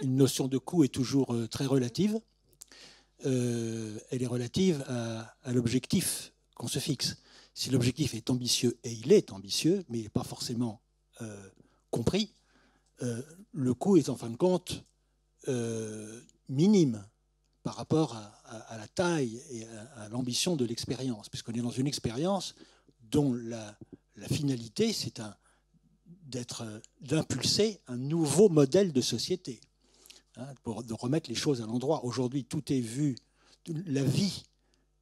une notion de coût est toujours très relative. Elle est relative à l'objectif qu'on se fixe. Si l'objectif est ambitieux, et il est ambitieux, mais il n'est pas forcément compris, le coût est en fin de compte minime par rapport à la taille et à l'ambition de l'expérience, puisqu'on est dans une expérience dont la finalité, c'est d'impulser un nouveau modèle de société, de remettre les choses à l'endroit. Aujourd'hui, tout est vu, la vie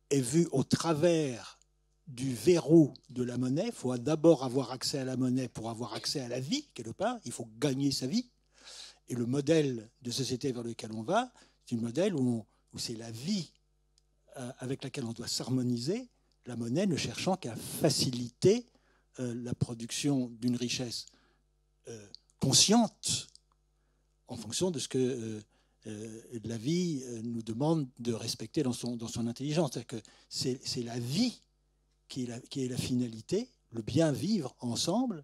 est vue au travers du verrou de la monnaie. Il faut d'abord avoir accès à la monnaie pour avoir accès à la vie, quelque part. Il faut gagner sa vie. Et le modèle de société vers lequel on va, c'est un modèle où c'est la vie avec laquelle on doit s'harmoniser, la monnaie ne cherchant qu'à faciliter la production d'une richesse consciente en fonction de ce que la vie nous demande de respecter dans son intelligence. C'est-à-dire que c'est la vie qui est la finalité, le bien vivre ensemble,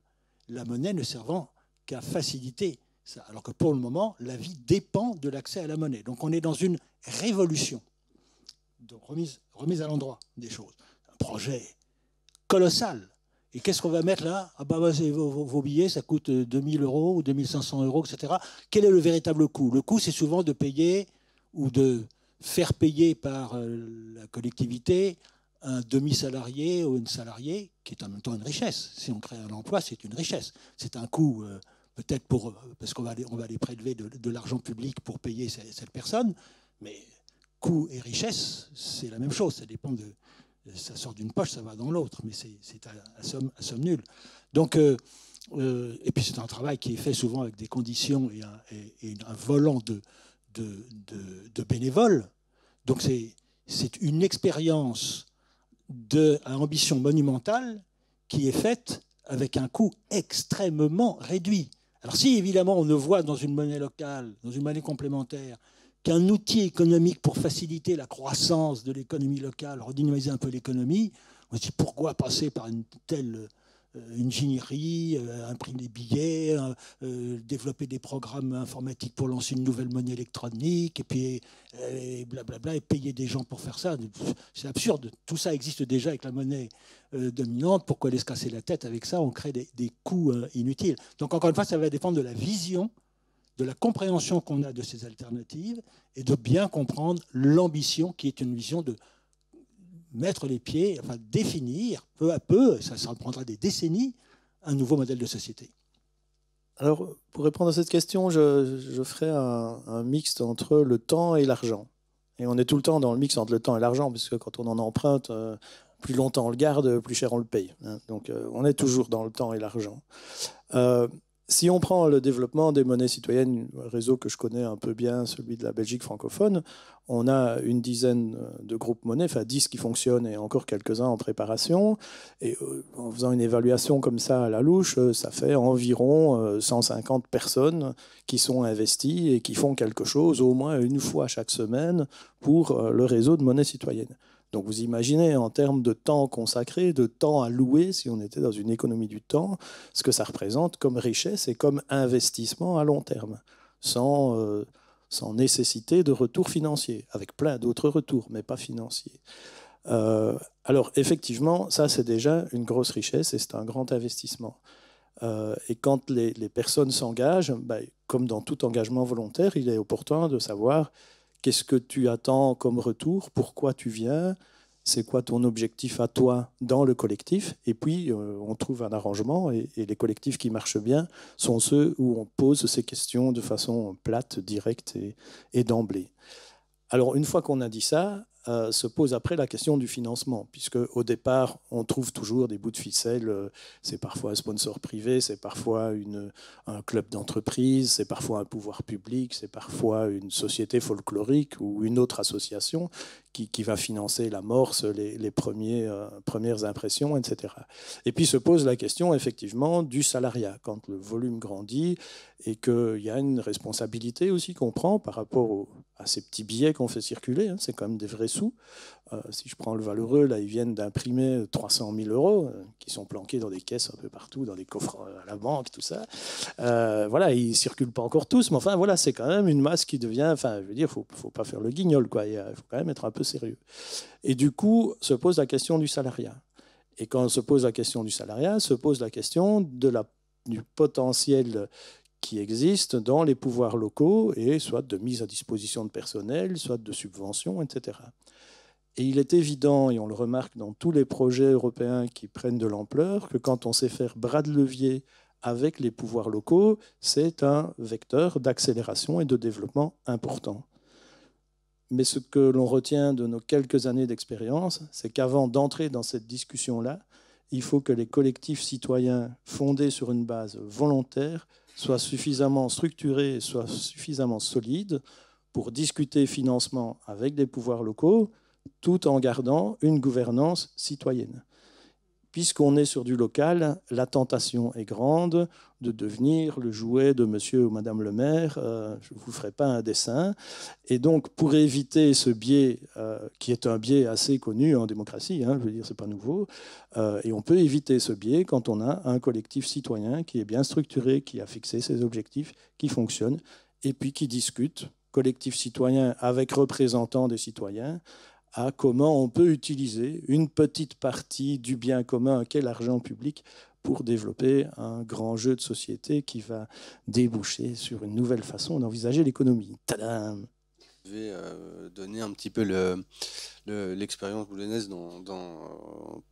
la monnaie ne servant qu'à faciliter ça. Alors que pour le moment, la vie dépend de l'accès à la monnaie. Donc on est dans une révolution, donc remise à l'endroit des choses. Un projet colossal. Et qu'est-ce qu'on va mettre là? Vos billets, ça coûte 2000 euros ou 2500 euros, etc. Quel est le véritable coût? Le coût, c'est souvent de payer ou de faire payer par la collectivité un demi-salarié ou une salariée, qui est en même temps une richesse. Si on crée un emploi, c'est une richesse. C'est un coût, peut-être parce qu'on va aller prélever de l'argent public pour payer cette personne, mais coût et richesse, c'est la même chose. Ça dépend de... Ça sort d'une poche, ça va dans l'autre, mais c'est à somme nulle. Donc, et puis c'est un travail qui est fait souvent avec des conditions et un volant de bénévoles. Donc c'est une expérience à ambition monumentale qui est faite avec un coût extrêmement réduit. Alors si évidemment on ne voit dans une monnaie locale, dans une monnaie complémentaire, qu'un outil économique pour faciliter la croissance de l'économie locale, redynamiser un peu l'économie, on se dit pourquoi passer par une telle ingénierie, imprimer des billets, développer des programmes informatiques pour lancer une nouvelle monnaie électronique, et puis blablabla, et payer des gens pour faire ça. C'est absurde. Tout ça existe déjà avec la monnaie dominante. Pourquoi aller se casser la tête avec ça? On crée des coûts inutiles. Donc encore une fois, ça va dépendre de la vision, de la compréhension qu'on a de ces alternatives et de bien comprendre l'ambition qui est une vision de mettre les pieds, enfin définir peu à peu, ça prendra des décennies, un nouveau modèle de société. Alors, pour répondre à cette question, je ferai un mixte entre le temps et l'argent. Et on est tout le temps dans le mix entre le temps et l'argent, parce que quand on en emprunte, plus longtemps on le garde, plus cher on le paye. Donc, on est toujours dans le temps et l'argent. Si on prend le développement des monnaies citoyennes, un réseau que je connais un peu bien, celui de la Belgique francophone, on a une dizaine de groupes monnaies, enfin 10 qui fonctionnent et encore quelques-uns en préparation. Et en faisant une évaluation comme ça à la louche, ça fait environ 150 personnes qui sont investies et qui font quelque chose au moins une fois chaque semaine pour le réseau de monnaies citoyennes. Donc vous imaginez en termes de temps consacré, de temps à louer, si on était dans une économie du temps, ce que ça représente comme richesse et comme investissement à long terme, sans nécessité de retour financier, avec plein d'autres retours, mais pas financiers. Alors effectivement, ça c'est déjà une grosse richesse et c'est un grand investissement. Et quand les personnes s'engagent, comme dans tout engagement volontaire, il est opportun de savoir qu'est-ce que tu attends comme retour, pourquoi tu viens, c'est quoi ton objectif à toi dans le collectif. Et puis, on trouve un arrangement et les collectifs qui marchent bien sont ceux où on pose ces questions de façon plate, directe et d'emblée. Alors, une fois qu'on a dit ça, se pose après la question du financement, puisque au départ, on trouve toujours des bouts de ficelle. C'est parfois un sponsor privé, c'est parfois un club d'entreprise, c'est parfois un pouvoir public, c'est parfois une société folklorique ou une autre association qui va financer l'amorce, les premières impressions, etc. Et puis se pose la question, effectivement, du salariat. Quand le volume grandit et qu'il y a une responsabilité aussi qu'on prend par rapport à ces petits billets qu'on fait circuler, c'est quand même des vrais sous. Si je prends le Valeureux, là, ils viennent d'imprimer 300 000 euros qui sont planqués dans des caisses un peu partout, dans des coffres à la banque, tout ça. Voilà, ils ne circulent pas encore tous, mais enfin, voilà, c'est quand même une masse qui devient... Enfin, je veux dire, il ne faut pas faire le guignol, quoi. Il faut quand même être un peu sérieux. Et du coup, se pose la question du salariat. Et quand on se pose la question du salariat, se pose la question du potentiel qui existe dans les pouvoirs locaux, et soit de mise à disposition de personnel, soit de subventions, etc. Et il est évident, et on le remarque dans tous les projets européens qui prennent de l'ampleur, que quand on sait faire bras de levier avec les pouvoirs locaux, c'est un vecteur d'accélération et de développement important. Mais ce que l'on retient de nos quelques années d'expérience, c'est qu'avant d'entrer dans cette discussion-là, il faut que les collectifs citoyens fondés sur une base volontaire soient suffisamment structurés, soient suffisamment solides pour discuter financement avec les pouvoirs locaux, tout en gardant une gouvernance citoyenne. Puisqu'on est sur du local, la tentation est grande de devenir le jouet de monsieur ou madame le maire. Je ne vous ferai pas un dessin. Et donc, pour éviter ce biais, qui est un biais assez connu en démocratie, je veux dire, ce n'est pas nouveau, et on peut éviter ce biais quand on a un collectif citoyen qui est bien structuré, qui a fixé ses objectifs, qui fonctionne, et puis qui discute, collectif citoyen avec représentants des citoyens, à comment on peut utiliser une petite partie du bien commun qu'est l'argent public pour développer un grand jeu de société qui va déboucher sur une nouvelle façon d'envisager l'économie. Tadam! Je vais donner un petit peu l'expérience boulonnaise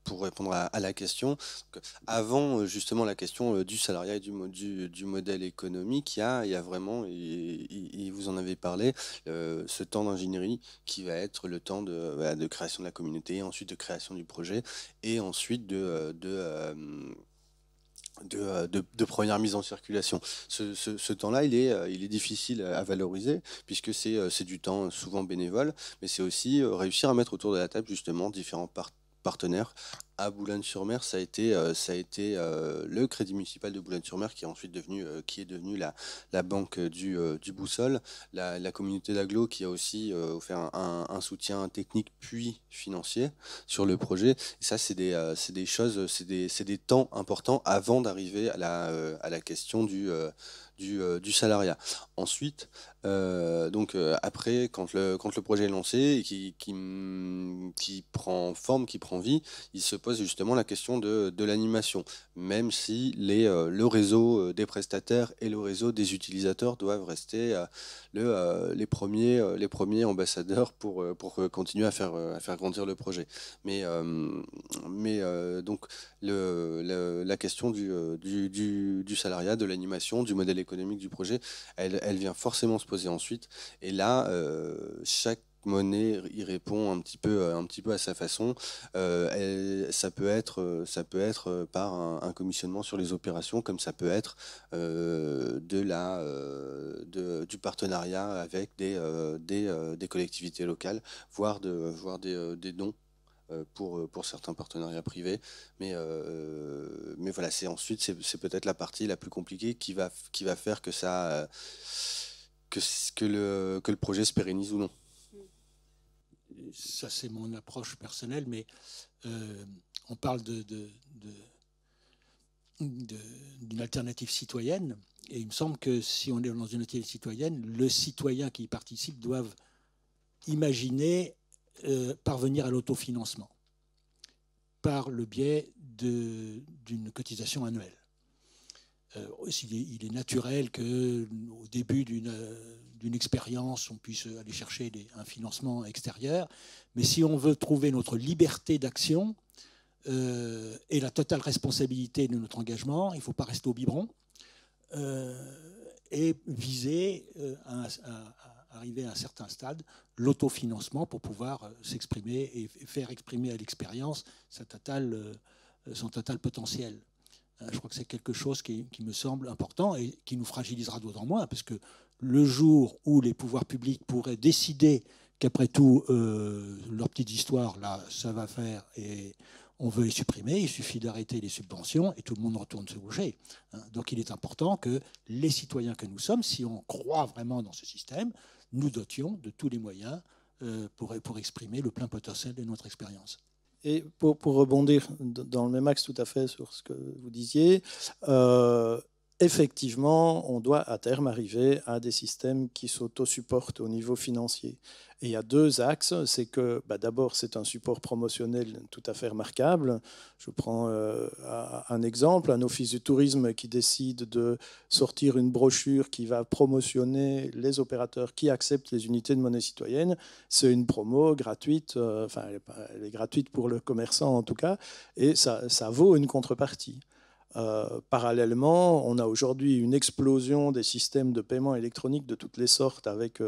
pour répondre à la question. Donc, avant justement la question du salariat et du modèle économique, il y a vraiment, et vous en avez parlé, ce temps d'ingénierie qui va être le temps de création de la communauté, ensuite de création du projet, et ensuite de première mise en circulation. Ce temps-là, il est difficile à valoriser, puisque c'est du temps souvent bénévole, mais c'est aussi réussir à mettre autour de la table justement différents partenaires. À Boulogne-sur-Mer, ça a été le Crédit municipal de Boulogne-sur-Mer qui est devenu la banque du Boussole, la communauté d'agglo qui a aussi offert un soutien technique puis financier sur le projet. Et ça, c'est des choses, c'est des temps importants avant d'arriver à la question du salariat. Ensuite, après, quand le projet est lancé et qui prend forme, qui prend vie, il se pose justement la question de l'animation, même si le réseau des prestataires et le réseau des utilisateurs doivent rester les premiers ambassadeurs pour continuer à faire grandir le projet. Donc la question du salariat, de l'animation, du modèle économique du projet, elle vient forcément se poser ensuite. Et là, chaque monnaie y répond un petit peu à sa façon. Ça peut être par un commissionnement sur les opérations, comme ça peut être du partenariat avec des collectivités locales, voire des dons pour certains partenariats privés. Mais voilà, c'est peut-être la partie la plus compliquée qui va faire que le projet se pérennise ou non. Ça, c'est mon approche personnelle, mais on parle d'une alternative citoyenne, et il me semble que si on est dans une alternative citoyenne, le citoyen qui y participe doit imaginer parvenir à l'autofinancement par le biais d'une cotisation annuelle. Il est naturel qu'au début d'une expérience, on puisse aller chercher un financement extérieur, mais si on veut trouver notre liberté d'action et la totale responsabilité de notre engagement, il ne faut pas rester au biberon et viser à arriver à un certain stade l'autofinancement pour pouvoir s'exprimer et faire exprimer à l'expérience son total potentiel. Je crois que c'est quelque chose qui me semble important et qui nous fragilisera d'autant moins, parce que le jour où les pouvoirs publics pourraient décider qu'après tout, leur petite histoire, là, ça va faire et on veut les supprimer, il suffit d'arrêter les subventions et tout le monde retourne se bouger. Donc il est important que les citoyens que nous sommes, si on croit vraiment dans ce système, nous dotions de tous les moyens pour exprimer le plein potentiel de notre expérience. Et pour rebondir dans le même axe tout à fait sur ce que vous disiez, effectivement, on doit à terme arriver à des systèmes qui s'auto-supportent au niveau financier. Et il y a deux axes. C'est que d'abord, c'est un support promotionnel tout à fait remarquable. Je prends un exemple, un office du tourisme qui décide de sortir une brochure qui va promotionner les opérateurs qui acceptent les unités de monnaie citoyenne. C'est une promo gratuite, enfin elle est gratuite pour le commerçant en tout cas, et ça vaut une contrepartie. Parallèlement, on a aujourd'hui une explosion des systèmes de paiement électronique de toutes les sortes avec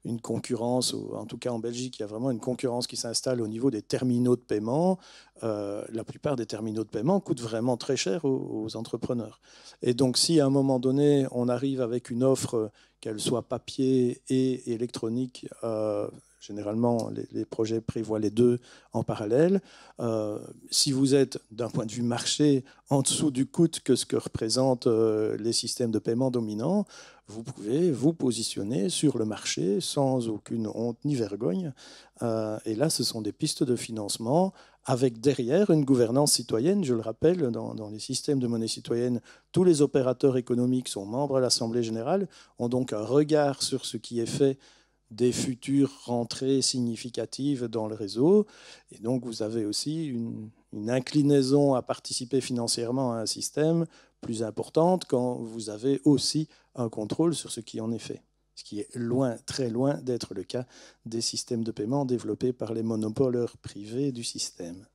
une concurrence, ou en tout cas en Belgique, il y a vraiment une concurrence qui s'installe au niveau des terminaux de paiement. La plupart des terminaux de paiement coûtent vraiment très cher aux entrepreneurs. Et donc si à un moment donné, on arrive avec une offre, qu'elle soit papier et électronique, généralement, les projets prévoient les deux en parallèle. Si vous êtes, d'un point de vue marché, en dessous du coût que ce que représentent les systèmes de paiement dominants, vous pouvez vous positionner sur le marché sans aucune honte ni vergogne. Et là, ce sont des pistes de financement avec derrière une gouvernance citoyenne. Je le rappelle, dans les systèmes de monnaie citoyenne, tous les opérateurs économiques sont membres de l'Assemblée générale, ont donc un regard sur ce qui est fait des futures rentrées significatives dans le réseau. Et donc, vous avez aussi une inclinaison à participer financièrement à un système plus importante quand vous avez aussi un contrôle sur ce qui en est fait. Ce qui est loin, très loin d'être le cas des systèmes de paiement développés par les monopoleurs privés du système.